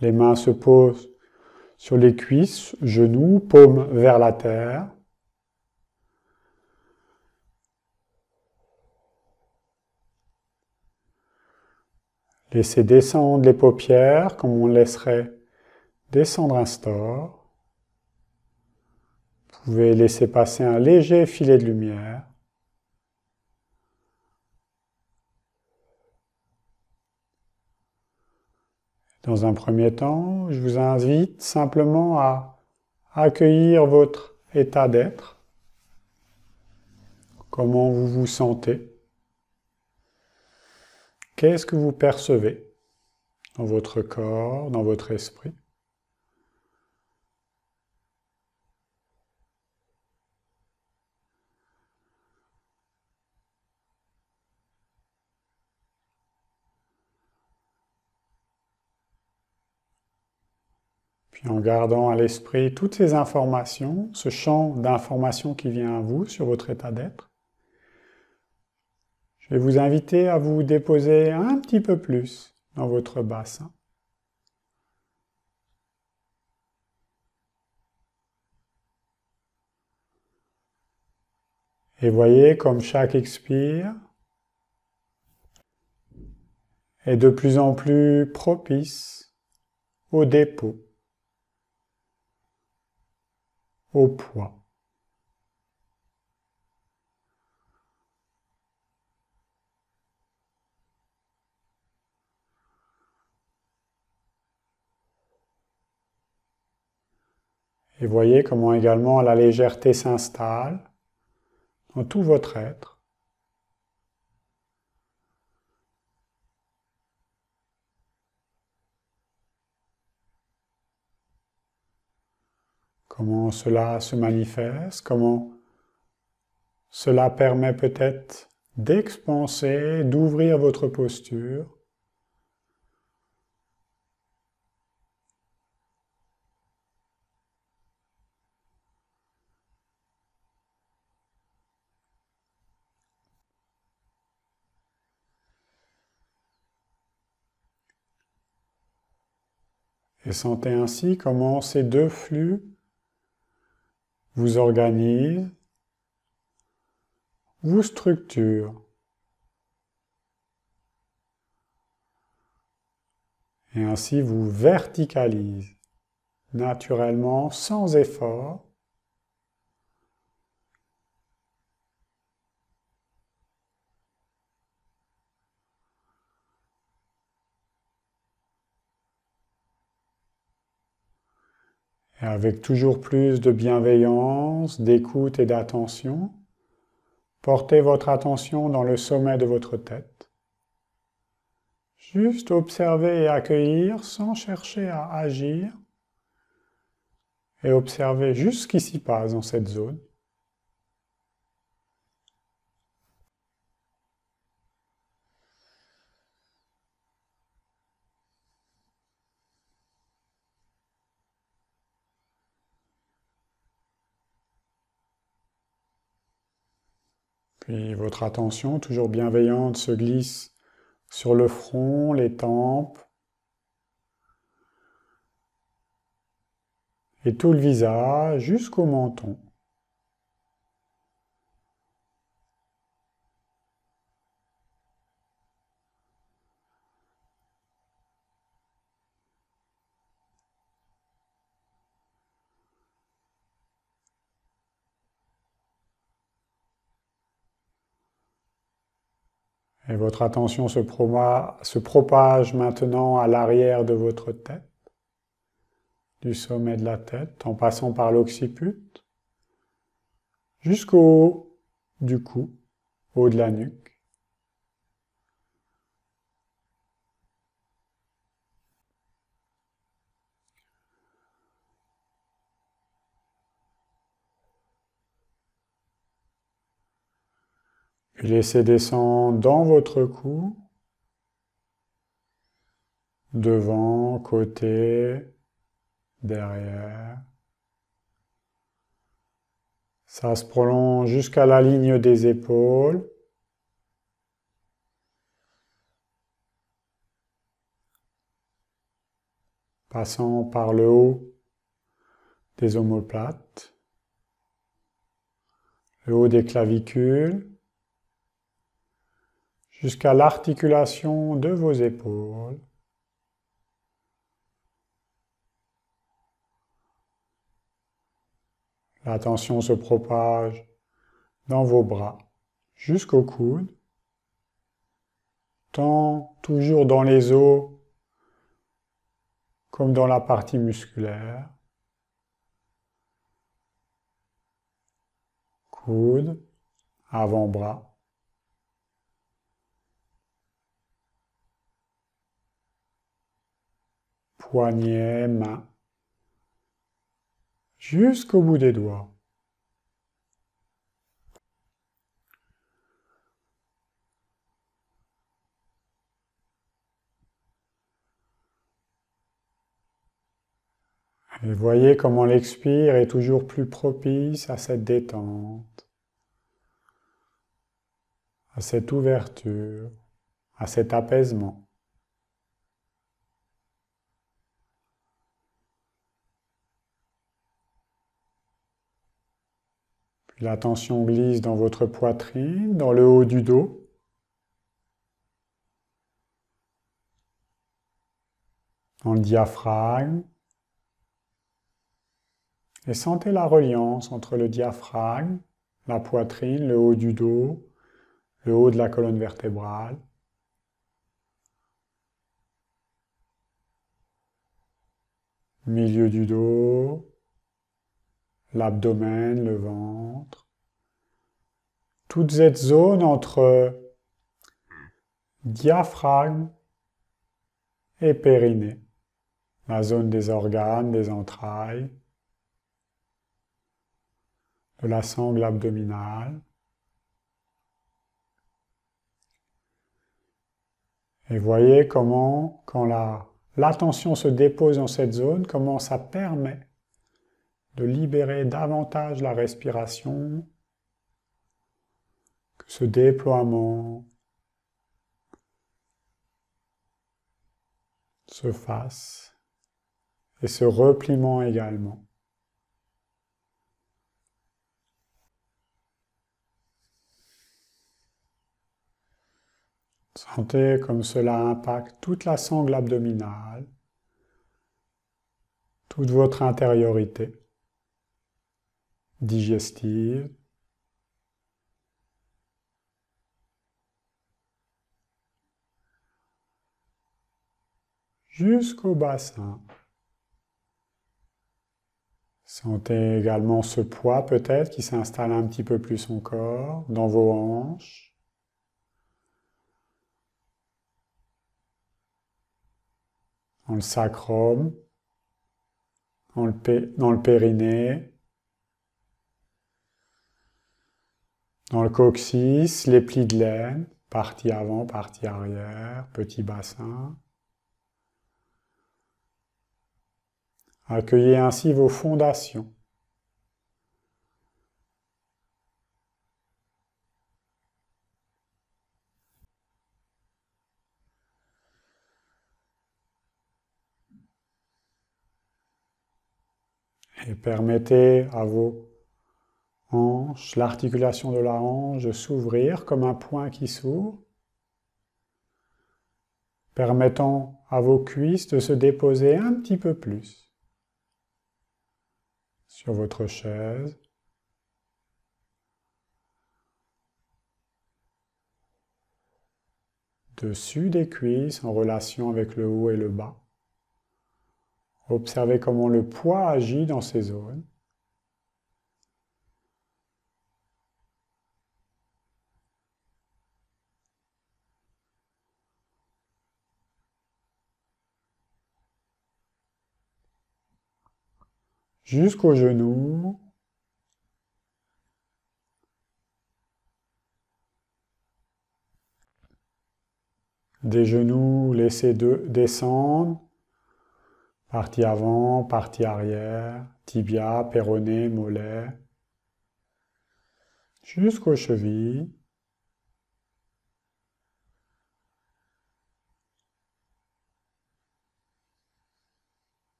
Les mains se posent sur les cuisses, genoux, paumes vers la terre. Laissez descendre les paupières comme on laisserait descendre un store. Vous pouvez laisser passer un léger filet de lumière. Dans un premier temps, je vous invite simplement à accueillir votre état d'être. Comment vous vous sentez? Qu'est-ce que vous percevez dans votre corps, dans votre esprit? Puis en gardant à l'esprit toutes ces informations, ce champ d'informations qui vient à vous sur votre état d'être, je vais vous inviter à vous déposer un petit peu plus dans votre bassin. Et voyez comme chaque expire est de plus en plus propice au dépôt, au poids. Et voyez comment également la légèreté s'installe dans tout votre être. Comment cela se manifeste, comment cela permet peut-être d'expanser, d'ouvrir votre posture. Et sentez ainsi comment ces deux flux vous organisent, vous structurent. Et ainsi vous verticalisent naturellement, sans effort. Et avec toujours plus de bienveillance, d'écoute et d'attention, portez votre attention dans le sommet de votre tête. Juste observer et accueillir sans chercher à agir. Et observer juste ce qui s'y passe dans cette zone. Puis votre attention, toujours bienveillante, se glisse sur le front, les tempes et tout le visage jusqu'au menton. Et votre attention se propage maintenant à l'arrière de votre tête, du sommet de la tête, en passant par l'occiput, jusqu'au haut du cou, haut de la nuque. Puis laissez descendre dans votre cou, devant, côté, derrière. Ça se prolonge jusqu'à la ligne des épaules. passant par le haut des omoplates, le haut des clavicules, jusqu'à l'articulation de vos épaules. L'attention se propage dans vos bras jusqu'au coude, tant toujours dans les os comme dans la partie musculaire. Coude, avant-bras. Poignet, main, jusqu'au bout des doigts. Et voyez comment l'expire est toujours plus propice à cette détente, à cette ouverture, à cet apaisement. Puis l'attention glisse dans votre poitrine, dans le haut du dos. Dans le diaphragme. Et sentez la reliance entre le diaphragme, la poitrine, le haut du dos, le haut de la colonne vertébrale. Milieu du dos, l'abdomen, le ventre. Toute cette zone entre diaphragme et périnée. La zone des organes, des entrailles, de la sangle abdominale. Et voyez comment, quand l'attention se dépose dans cette zone, comment ça permet de libérer davantage la respiration, que ce déploiement se fasse, et ce repliement également. Sentez comme cela impacte toute la sangle abdominale, toute votre intériorité digestive, jusqu'au bassin. Sentez également ce poids peut-être qui s'installe un petit peu plus encore dans vos hanches. Dans le sacrum, dans le périnée, dans le coccyx, les plis de laine, partie avant, partie arrière, petit bassin. Accueillez ainsi vos fondations. Et permettez à vos hanches, l'articulation de la hanche de s'ouvrir comme un point qui s'ouvre, permettant à vos cuisses de se déposer un petit peu plus sur votre chaise. Dessus des cuisses en relation avec le haut et le bas. Observez comment le poids agit dans ces zones. Jusqu'aux genoux. Des genoux, laissez descendre. Partie avant, partie arrière, tibia, péroné, mollet. Jusqu'aux chevilles.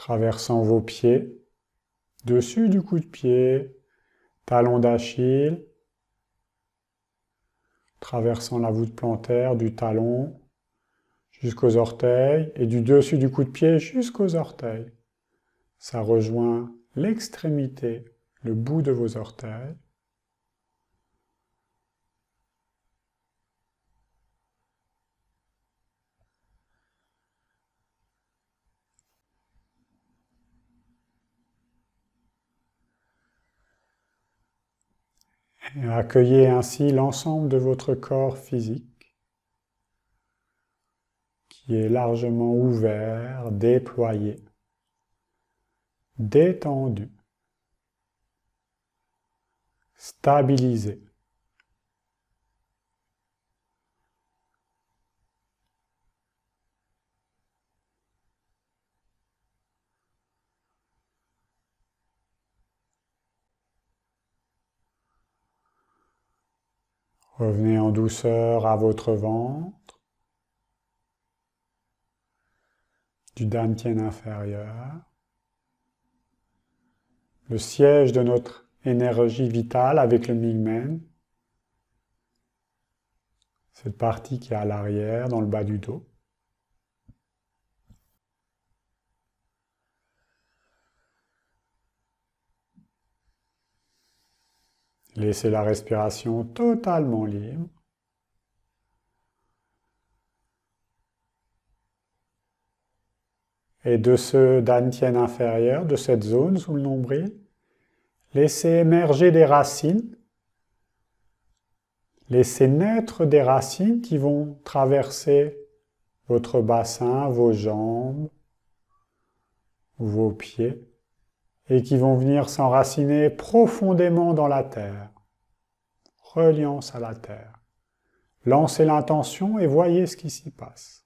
traversant vos pieds, dessus du coup de pied, talon d'Achille, traversant la voûte plantaire du talon jusqu'aux orteils et du dessus du coup de pied jusqu'aux orteils. Ça rejoint l'extrémité, le bout de vos orteils. Et accueillez ainsi l'ensemble de votre corps physique qui est largement ouvert, déployé, détendu, stabilisé. Revenez en douceur à votre ventre, du dantian inférieur, le siège de notre énergie vitale avec le mingmen, cette partie qui est à l'arrière, dans le bas du dos. Laissez la respiration totalement libre. Et de ce dantian inférieur, de cette zone sous le nombril, laissez émerger des racines. Laissez naître des racines qui vont traverser votre bassin, vos jambes, vos pieds, et qui vont venir s'enraciner profondément dans la terre. Reliance à la terre. Lancez l'intention et voyez ce qui s'y passe.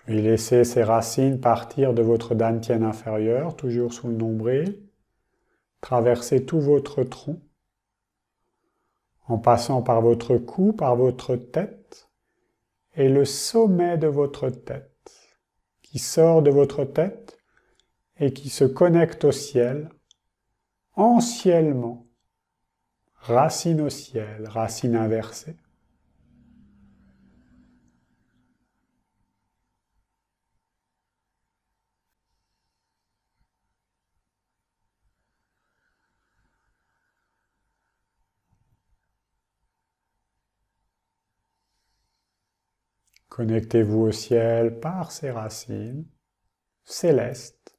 Puis laissez ces racines partir de votre dantian inférieur, toujours sous le nombril, traverser tout votre tronc, en passant par votre cou, par votre tête, et le sommet de votre tête, qui sort de votre tête et qui se connecte au ciel, anciennement, racine au ciel, racine inversée. Connectez-vous au ciel par ces racines célestes.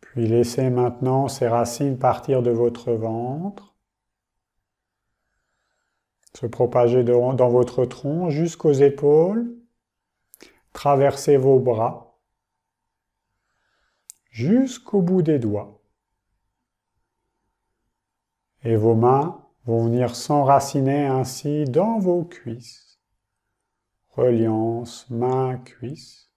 Puis laissez maintenant ces racines partir de votre ventre, se propager dans votre tronc jusqu'aux épaules, traverser vos bras, jusqu'au bout des doigts. Et vos mains vont venir s'enraciner ainsi dans vos cuisses. Reliance main-cuisse.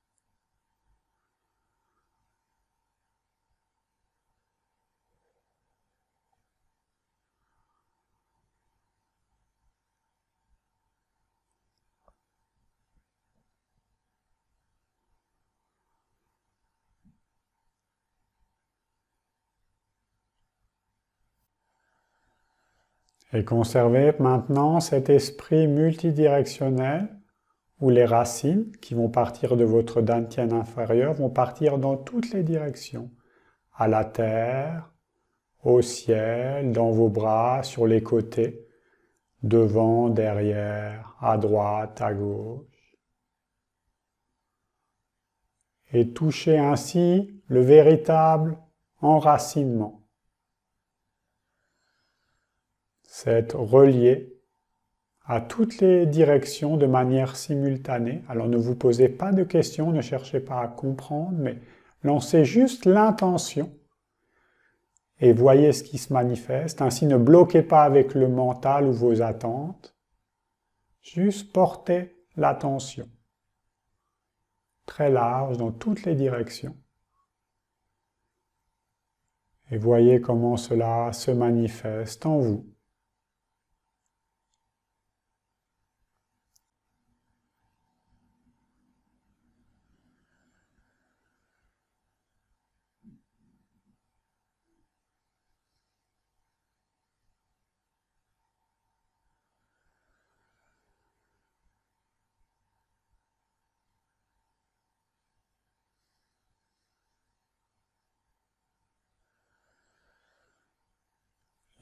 Et conservez maintenant cet esprit multidirectionnel où les racines qui vont partir de votre dantian inférieur vont partir dans toutes les directions. À la terre, au ciel, dans vos bras, sur les côtés, devant, derrière, à droite, à gauche. Et touchez ainsi le véritable enracinement. C'est être relié à toutes les directions de manière simultanée. Alors ne vous posez pas de questions, ne cherchez pas à comprendre, mais lancez juste l'intention et voyez ce qui se manifeste. Ainsi, ne bloquez pas avec le mental ou vos attentes, juste portez l'attention très large dans toutes les directions. Et voyez comment cela se manifeste en vous.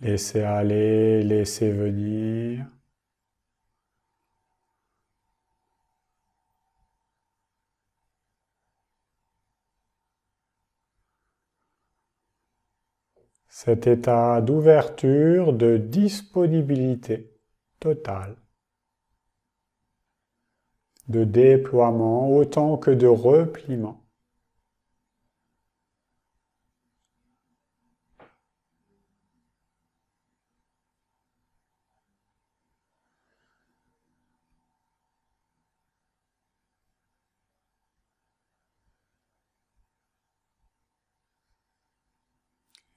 Laissez aller, laissez venir. Cet état d'ouverture, de disponibilité totale, de déploiement autant que de repliement.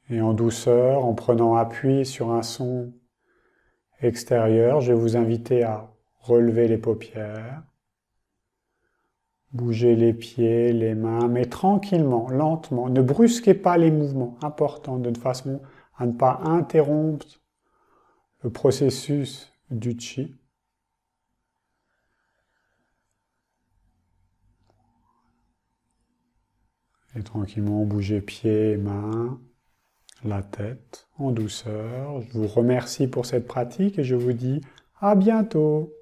Et en douceur, en prenant appui sur un son extérieur, je vais vous inviter à relever les paupières, bouger les pieds, les mains, mais tranquillement, lentement. Ne brusquez pas les mouvements, important, de façon à ne pas interrompre le processus du chi. Et tranquillement, bougez pieds, mains, la tête en douceur. Je vous remercie pour cette pratique et je vous dis à bientôt.